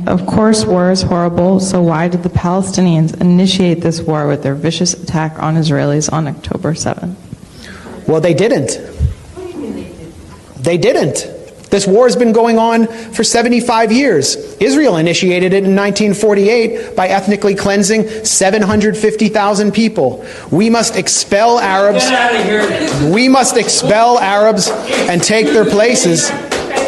Of course, war is horrible, so why did the Palestinians initiate this war with their vicious attack on Israelis on October 7th? Well, they didn't. What do you mean they didn't? They didn't. This war has been going on for 75 years. Israel initiated it in 1948 by ethnically cleansing 750,000 people. We must expel Arabs. Get out of here. We must expel Arabs and take their places.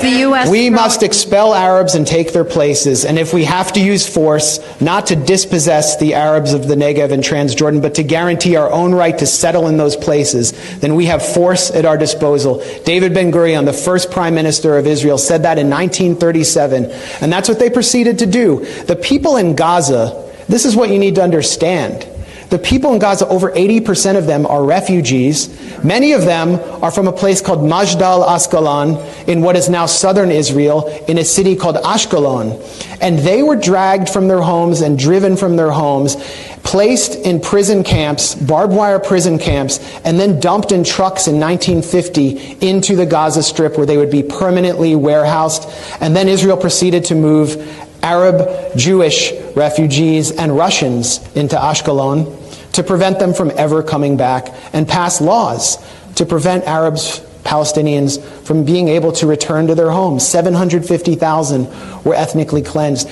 The U.S. We must expel Arabs and take their places. And if we have to use force, not to dispossess the Arabs of the Negev and Transjordan, but to guarantee our own right to settle in those places, then we have force at our disposal. David Ben-Gurion, the first prime minister of Israel, said that in 1937. And that's what they proceeded to do. The people in Gaza, this is what you need to understand. The people in Gaza, over 80% of them are refugees. Many of them are from a place called Majdal Asqalan in what is now southern Israel, in a city called Ashkelon. And they were dragged from their homes and driven from their homes, placed in prison camps, barbed wire prison camps, and then dumped in trucks in 1950 into the Gaza Strip, where they would be permanently warehoused. And then Israel proceeded to move Arab, Jewish refugees and Russians into Ashkelon to prevent them from ever coming back, and pass laws to prevent Arabs, Palestinians, from being able to return to their homes. 750,000 were ethnically cleansed.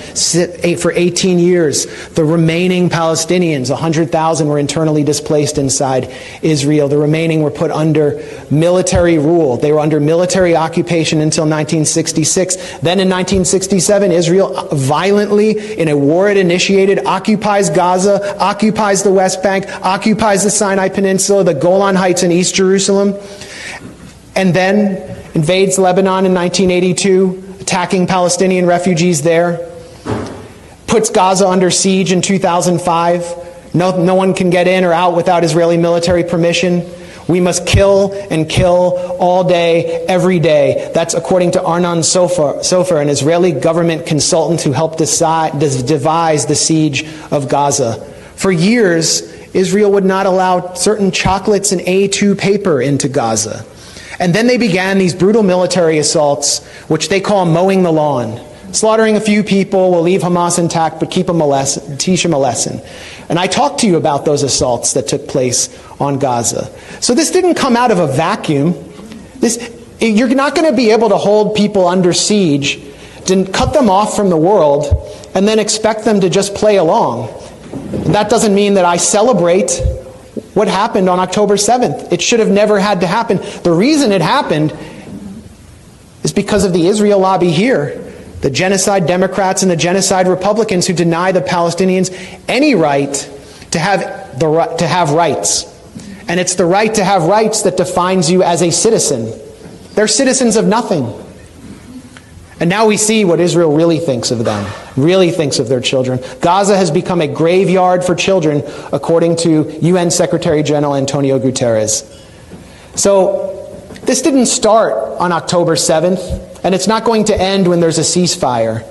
For 18 years, the remaining Palestinians, 100,000, were internally displaced inside Israel. The remaining were put under military rule. They were under military occupation until 1966. Then in 1967, Israel violently, in a war it initiated, occupies Gaza, occupies the West Bank, occupies the Sinai Peninsula, the Golan Heights in East Jerusalem, and then invades Lebanon in 1982, attacking Palestinian refugees there, puts Gaza under siege in 2005. No one can get in or out without Israeli military permission. We must kill and kill all day, every day. That's according to Arnon Sofer, an Israeli government consultant who helped devise the siege of Gaza. For years, Israel would not allow certain chocolates and A2 paper into Gaza. And then they began these brutal military assaults, which they call mowing the lawn. Slaughtering a few people will leave Hamas intact, but teach them a lesson. And I talked to you about those assaults that took place on Gaza. So this didn't come out of a vacuum. You're not going to be able to hold people under siege, to cut them off from the world, and then expect them to just play along. That doesn't mean that I celebrate what happened on October 7th. It should have never had to happen. The reason it happened is because of the Israel lobby here, the genocide Democrats and the genocide Republicans who deny the Palestinians any right to have rights. And it's the right to have rights that defines you as a citizen. They're citizens of nothing. And now we see what Israel really thinks of them, really thinks of their children. Gaza has become a graveyard for children, according to UN Secretary General Antonio Guterres. So this didn't start on October 7th, and it's not going to end when there's a ceasefire.